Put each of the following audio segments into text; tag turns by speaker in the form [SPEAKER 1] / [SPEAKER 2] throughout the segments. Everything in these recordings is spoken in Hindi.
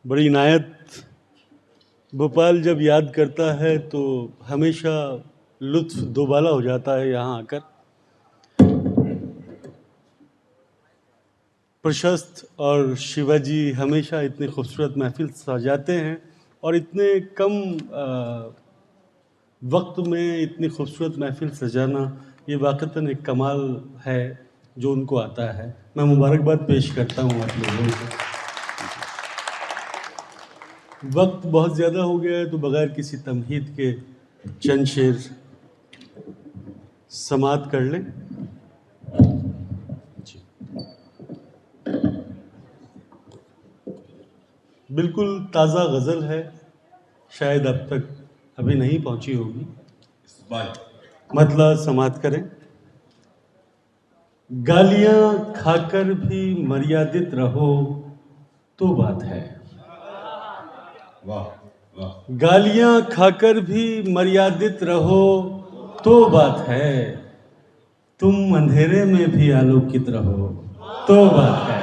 [SPEAKER 1] बड़ी इनायत भोपाल जब याद करता है तो हमेशा लुत्फ दोबाला हो जाता है। यहाँ आकर प्रशस्त और शिवाजी हमेशा इतनी खूबसूरत महफिल सजाते हैं और इतने कम वक्त में इतनी खूबसूरत महफिल सजाना ये वाक़तन एक कमाल है जो उनको आता है। मैं मुबारकबाद पेश करता हूँ आप लोगों को। वक्त बहुत ज़्यादा हो गया है तो बग़ैर किसी तमहीद के चंद शेर समात कर लें। बिल्कुल ताज़ा गज़ल है, शायद अब तक अभी नहीं पहुंची होगी। मतलब समात करें। गालियां खाकर भी मर्यादित रहो तो बात है।
[SPEAKER 2] वाह वाह।
[SPEAKER 1] गालियां खाकर भी मर्यादित रहो तो बात है। तुम अंधेरे में भी आलोकित रहो तो बात है।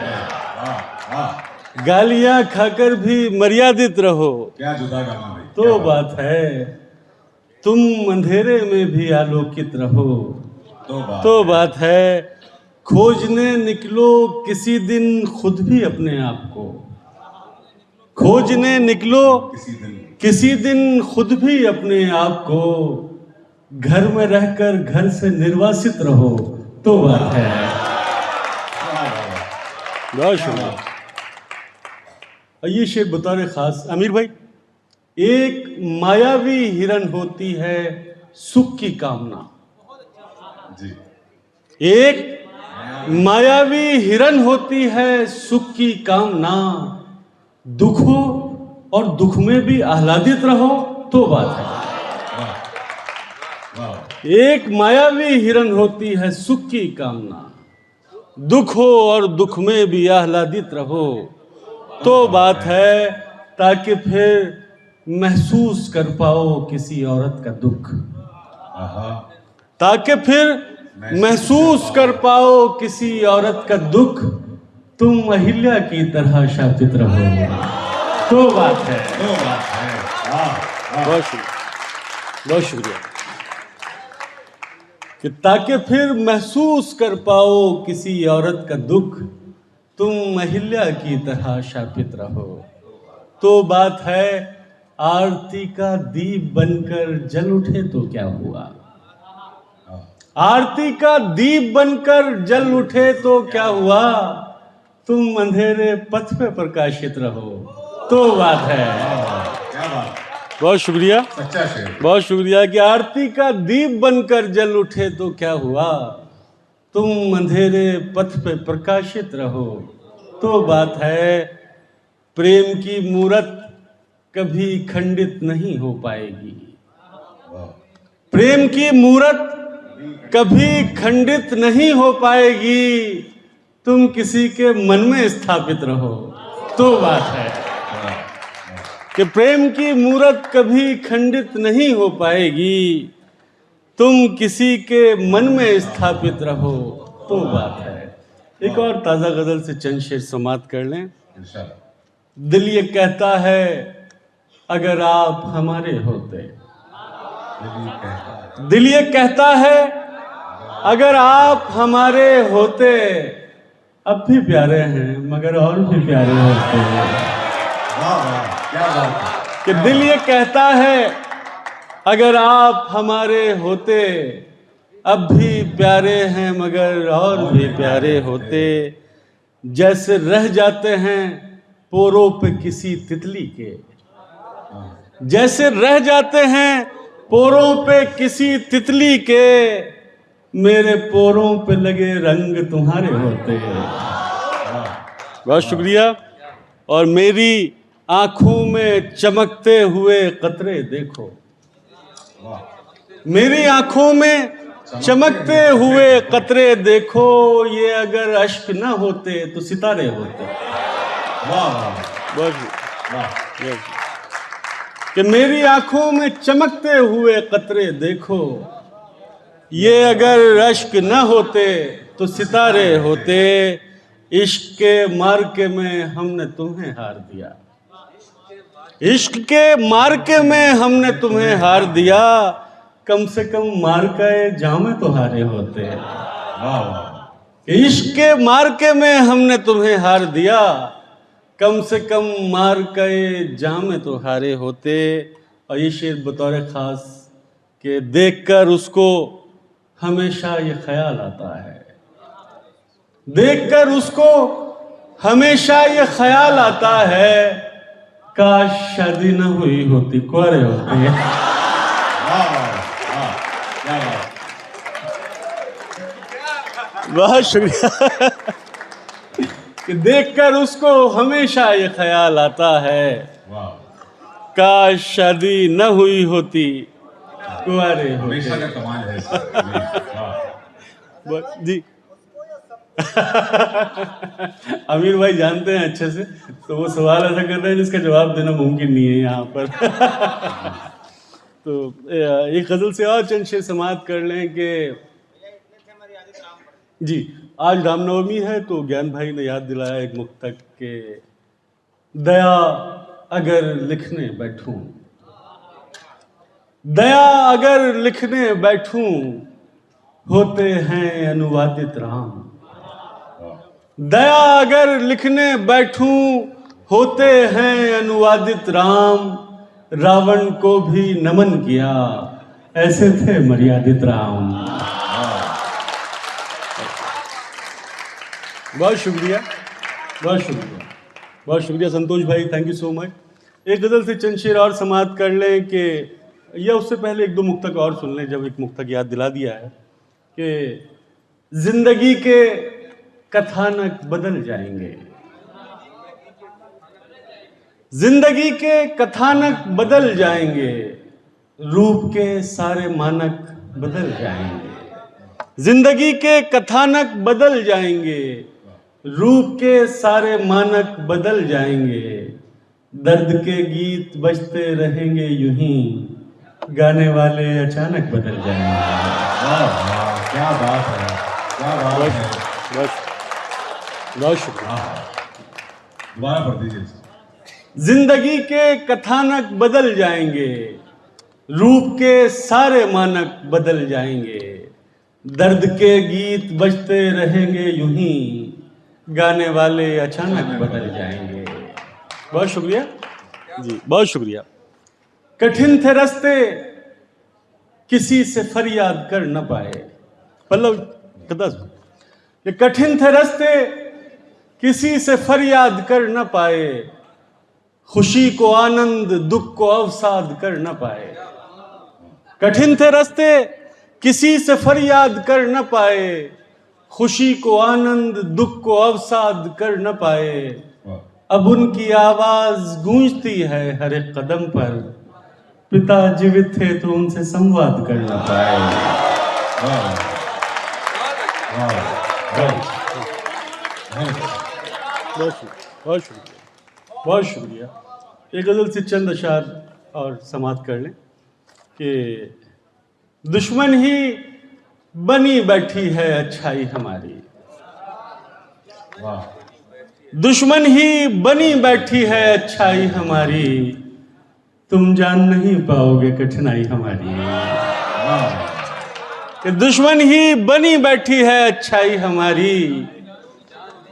[SPEAKER 1] गालियां खाकर भी मर्यादित रहो,
[SPEAKER 2] क्या जुदा गाना भाई,
[SPEAKER 1] तो बात है। तुम अंधेरे में भी आलोकित रहो तो बात है। खोजने निकलो किसी दिन खुद भी अपने आप को, खोजने निकलो किसी दिन खुद भी अपने आप को। घर में रहकर घर से निर्वासित रहो तो बात है। बहुत शुक्रिया। ये शेर बतौर खास अमीर भाई। एक मायावी हिरन होती है सुख की कामना
[SPEAKER 2] जी।
[SPEAKER 1] एक मायावी हिरन होती है सुख की कामना। दुख हो और दुख में भी आह्लादित रहो तो बात है। एक मायावी हिरन होती है सुख की कामना। दुख हो और दुख में भी आह्लादित रहो तो बात है। ताकि फिर महसूस कर पाओ किसी औरत का दुख, ताकि फिर महसूस कर पाओ किसी औरत का दुख। तुम अहिल्या की तरह शापित रहो तो बात है। बहुत शुक्रिया, बहुत शुक्रिया। कि ताकि फिर महसूस कर पाओ किसी औरत का दुख। तुम अहिल्या की तरह शापित रहो तो बात है। आरती का दीप बनकर जल उठे तो क्या हुआ, आरती का दीप बनकर जल उठे तो क्या हुआ। तुम अंधेरे पथ पे प्रकाशित रहो तो बात है। बहुत शुक्रिया, बहुत शुक्रिया। कि आरती का दीप बनकर जल उठे तो क्या हुआ। तुम अंधेरे पथ पे प्रकाशित रहो तो बात है। प्रेम की मूरत कभी खंडित नहीं हो पाएगी, प्रेम की मूरत कभी खंडित नहीं हो पाएगी। तुम किसी के मन में स्थापित रहो तो बात है। कि प्रेम की मूरत कभी खंडित नहीं हो पाएगी। तुम किसी के मन में स्थापित रहो तो बात है। एक और ताज़ा गज़ल से चंद शेर समात कर लें। दिल ये कहता है अगर आप हमारे होते, दिल ये कहता है अगर आप हमारे होते। अब भी प्यारे हैं मगर और भी प्यारे होते हैं।
[SPEAKER 2] क्या बात है।
[SPEAKER 1] कि दिल ये कहता है अगर आप हमारे होते। अब भी प्यारे हैं मगर और भी प्यारे होते। जैसे रह जाते हैं पोरों पे किसी तितली के, जैसे रह जाते हैं पोरों पे किसी तितली के। मेरे पोरों पे लगे रंग तुम्हारे होते। बहुत शुक्रिया। और मेरी आंखों में चमकते हुए कतरे देखो, मेरी आंखों में चमकते हुए कतरे देखो। ये अगर अश्क ना होते तो सितारे होते। कि मेरी आंखों में चमकते हुए कतरे देखो। ये अगर अश्क न होते तो सितारे होते। इश्क के मार्के में हमने तुम्हें हार दिया, इश्क के मार्के में हमने तुम्हें हार दिया, कम से कम मार्के जामे तो हारे होते।
[SPEAKER 2] वाह वाह
[SPEAKER 1] इश्क के मार्के में हमने तुम्हें हार दिया, कम से कम मार्के जामे तो हारे होते। और ये शेर बतौर ख़ास कि देखकर उसको हमेशा ये ख्याल आता है, देखकर उसको हमेशा ये ख्याल आता है, काश शादी न हुई होती, कुंवारे होते।
[SPEAKER 2] वाह वाह क्या बात।
[SPEAKER 1] बहुत शुक्रिया कि देखकर उसको हमेशा ये ख्याल आता है,
[SPEAKER 2] वाह
[SPEAKER 1] काश शादी न हुई होती, कुंवारे
[SPEAKER 2] हमेशा
[SPEAKER 1] होते।
[SPEAKER 2] का कमाल है सर। वाह
[SPEAKER 1] जी अमीर भाई जानते हैं अच्छे से, तो वो सवाल ऐसा कर रहे हैं जिसका जवाब देना मुमकिन नहीं है यहाँ पर। तो एक गज़ल से और चंद शेर समाप्त कर लें कि जी आज रामनवमी है, तो ज्ञान भाई ने याद दिलाया एक मुक्तक के दया अगर लिखने बैठूं, दया अगर लिखने बैठूं, होते हैं अनुवादित राम। दया अगर लिखने बैठूं, होते हैं अनुवादित राम। रावण को भी नमन किया, ऐसे थे मर्यादित राम। बहुत शुक्रिया, बहुत शुक्रिया, बहुत शुक्रिया संतोष भाई, थैंक यू सो मच। एक गज़ल से चंद शेर और समाप्त कर लें कि या उससे पहले एक दो मुक्तक और सुन लें, जब एक मुक्तक याद दिला दिया है कि जिंदगी के कथानक बदल जाएंगे, जिंदगी के कथानक बदल जाएंगे, रूप के सारे मानक बदल जाएंगे। जिंदगी के कथानक बदल जाएंगे, रूप के सारे मानक बदल जाएंगे। दर्द के गीत बजते रहेंगे यूं ही, गाने वाले अचानक बदल जाएंगे।
[SPEAKER 2] वाह वाह क्या बात है, क्या बात है।
[SPEAKER 1] बहुत शुक्रिया।
[SPEAKER 2] दोबारा पढ़ दीजिए।
[SPEAKER 1] जिंदगी के कथानक बदल जाएंगे, रूप के सारे मानक बदल जाएंगे। दर्द के गीत बजते रहेंगे यूं ही, गाने वाले अचानक बदल जाएंगे। बहुत शुक्रिया जी, बहुत शुक्रिया। कठिन थे रास्ते, किसी से फरियाद कर न पाए। पल्लव कदा ये कठिन थे रास्ते, किसी से फरियाद कर न पाए। खुशी को आनंद, दुख को अवसाद कर न पाए। कठिन थे रास्ते, किसी से फरियाद कर न पाए। खुशी को आनंद, दुख को अवसाद कर न पाए। अब उनकी आवाज गूंजती है हर एक कदम पर। पिता जीवित थे तो उनसे संवाद कर न पाए। बहुत शुक्रिया, बहुत शुक्रिया। एक गज़ल से चंद अशार और समाप्त कर लें कि दुश्मन ही बनी बैठी है अच्छाई हमारी।
[SPEAKER 2] वाह
[SPEAKER 1] दुश्मन ही बनी बैठी है अच्छाई हमारी। तुम जान नहीं पाओगे कठिनाई हमारी।
[SPEAKER 2] वाह
[SPEAKER 1] कि दुश्मन ही बनी बैठी है अच्छाई हमारी।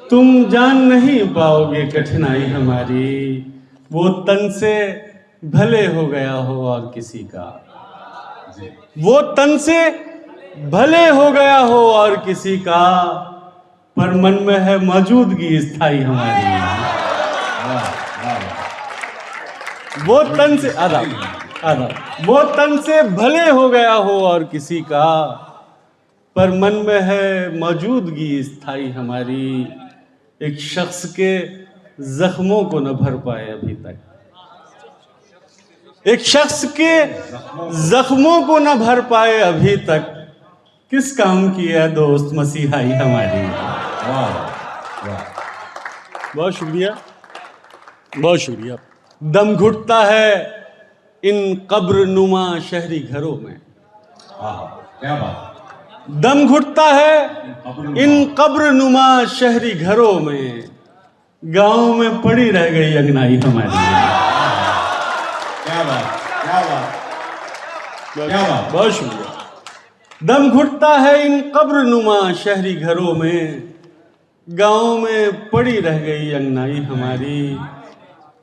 [SPEAKER 1] तुम जान नहीं पाओगे कठिनाई हमारी। वो तन से भले हो गया हो और किसी का, वो तन से भले हो गया हो और किसी का, पर मन में है मौजूदगी स्थाई हमारी। वो तन से आधा आधा, वो तन से भले हो गया हो और किसी का, पर मन में है मौजूदगी स्थाई हमारी। एक शख्स के जख्मों को न भर पाए अभी तक, एक शख्स के जख्मों को न भर पाए अभी तक, किस काम की है दोस्त मसीहाई हमारी। बहुत शुक्रिया, बहुत शुक्रिया। दम घुटता है इन कब्र नुमा शहरी घरों में।
[SPEAKER 2] क्या बात।
[SPEAKER 1] दम घुटता है इन कब्र नुमा शहरी घरों में। गांव में पड़ी रह गई अंगनाई हमारी।
[SPEAKER 2] क्या बात, क्या बात, क्या बात।
[SPEAKER 1] बहुत शुक्रिया। दम घुटता है इन कब्र नुमा शहरी घरों में, गाँव में पड़ी रह गई अंगनाई हमारी,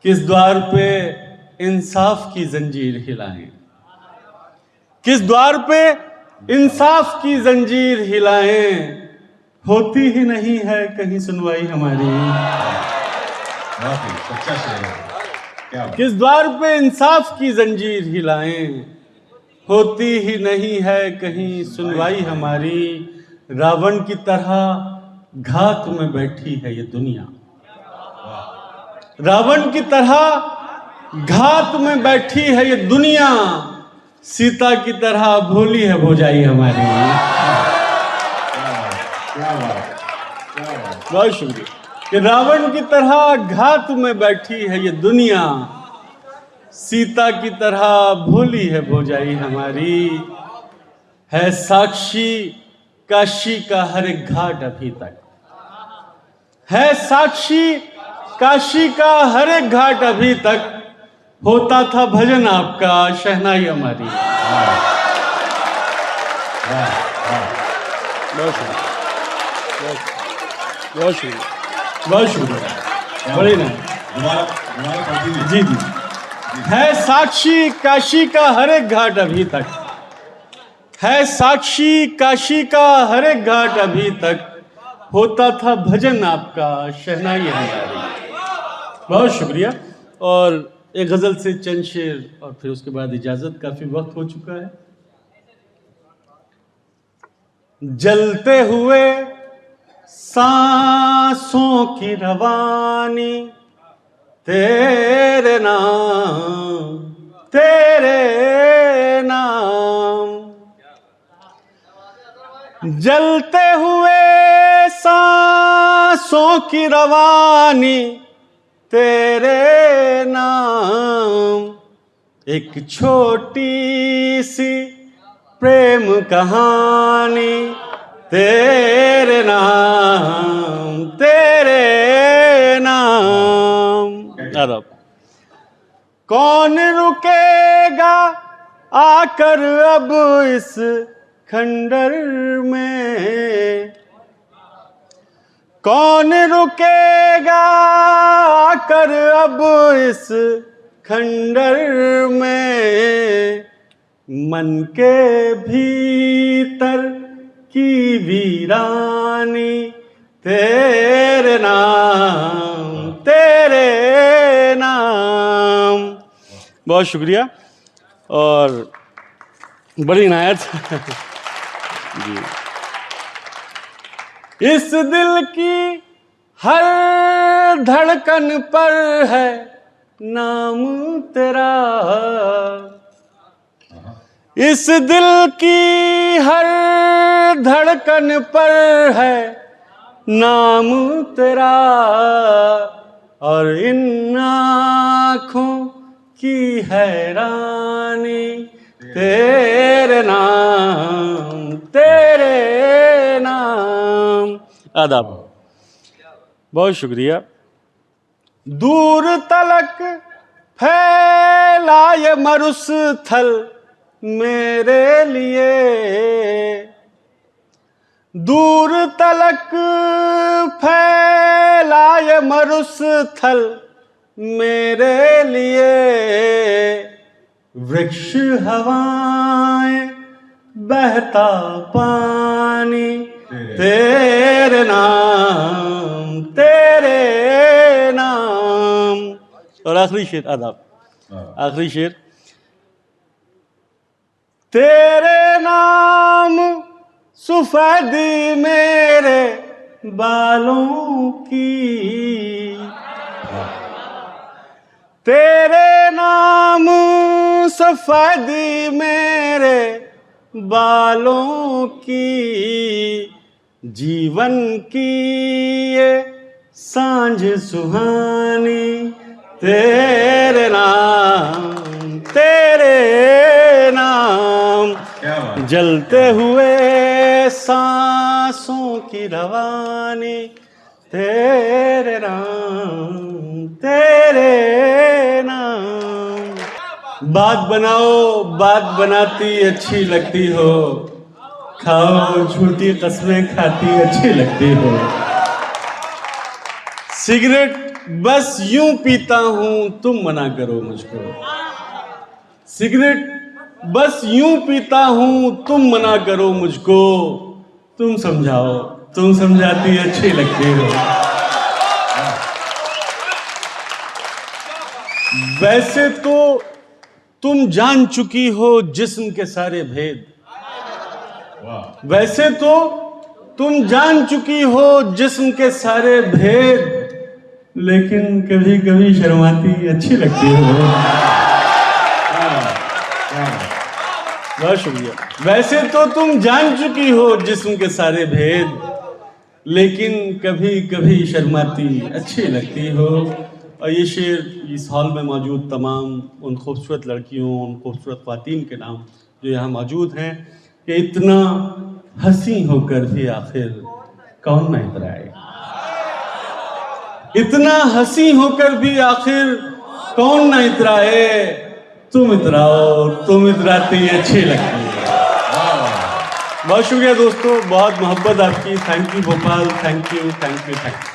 [SPEAKER 1] किस द्वार पे इंसाफ की जंजीर हिलाएं, किस द्वार पे इंसाफ की जंजीर हिलाएं, होती ही नहीं है कहीं सुनवाई हमारी।
[SPEAKER 2] बहुत ही सच्चा शेर है, क्या बात।
[SPEAKER 1] किस द्वार पे इंसाफ की जंजीर हिलाएं, होती ही नहीं है कहीं सुनवाई हमारी। रावण की तरह घात में बैठी है ये दुनिया, रावण की तरह घात में बैठी है ये दुनिया, सीता की तरह भोली है भौजाई हमारी।
[SPEAKER 2] क्या बात, क्या बात।
[SPEAKER 1] बहुत शुक्रिया। कि रावण की तरह घात में बैठी है ये दुनिया, सीता की तरह भोली है भौजाई हमारी। है साक्षी काशी का हर एक घाट अभी तक, है साक्षी काशी का हर एक घाट अभी तक, होता था भजन आपका शहनाई हमारी।
[SPEAKER 2] वाह, वाह।
[SPEAKER 1] बहुत शुक्रिया, बहुत शुक्रिया, बहुत शुक्रिया। बड़ी ना
[SPEAKER 2] दोबारा दोबारा कंटिन्यू।
[SPEAKER 1] जी जी। है साक्षी काशी का हर एक घाट अभी तक, है साक्षी काशी का हर एक घाट अभी तक, होता था भजन आपका शहनाई हमारी। बहुत शुक्रिया। और एक गजल से चंद शेर और फिर उसके बाद इजाजत, काफी वक्त हो चुका है। जलते हुए सांसों की रवानी, तेरे नाम तेरे नाम, जलते हुए सांसों की रवानी, तेरे नाम, एक छोटी सी प्रेम कहानी, तेरे नाम तेरे नाम। अरब कौन रुकेगा आकर अब इस खंडर में, कौन रुकेगा आकर अब इस खंडर में, मन के भीतर की वीरानी, तेरे नाम तेरे नाम। बहुत शुक्रिया और बड़ी इनायत जी। इस दिल की हर धड़कन पर है नाम तेरा, इस दिल की हर धड़कन पर है नाम तेरा, और इन आँखों की हैरानी, तेरे नाम तेरे नाम। आदाब, बहुत शुक्रिया। दूर तलक फैला ये मरुस्थल मेरे लिए, दूर तलक फैला ये मरुस्थल मेरे लिए, वृक्ष हवाएं बहता पानी, तेरे नाम तेरे नाम। और आखिरी शेर, आदाब, आखिरी शेर। तेरे नाम सफेदी मेरे बालों की, तेरे नाम सफेदी मेरे बालों की, जीवन की ये सांझ सुहानी, तेरे नाम तेरे नाम। जलते हुए सांसों की रवानी, तेरे नाम तेरे नाम। बात बनाओ, बात बनाती अच्छी लगती हो, खाओ झूठी कस्में खाती अच्छी लगती हो। सिगरेट बस यूं पीता हूं, तुम मना करो मुझको। सिगरेट बस यूं पीता हूं, तुम मना करो मुझको। तुम समझाओ, तुम समझाती अच्छी लगती हो। वैसे तो तुम जान चुकी हो जिस्म के सारे भेद।
[SPEAKER 2] वाह,
[SPEAKER 1] वैसे तो तुम जान चुकी हो जिस्म के सारे भेद, लेकिन कभी कभी शर्माती अच्छी लगती हो। बहुत शुक्रिया। वैसे तो तुम जान चुकी हो जिस्म के सारे भेद, लेकिन कभी कभी शर्माती अच्छी लगती हो। और ये शेर इस हॉल में मौजूद तमाम उन खूबसूरत लड़कियों, उन खूबसूरत ख्वातीन के नाम जो यहाँ मौजूद हैं कि इतना हंसी होकर भी आखिर कौन न इतराए। इतना हंसी होकर भी आखिर कौन न इतराए। तुम इतराओ, तुम इतराती अच्छी लगती है। बहुत शुक्रिया दोस्तों, बहुत मोहब्बत आपकी। Thank you Bhopal, thank you, thank you, thank you.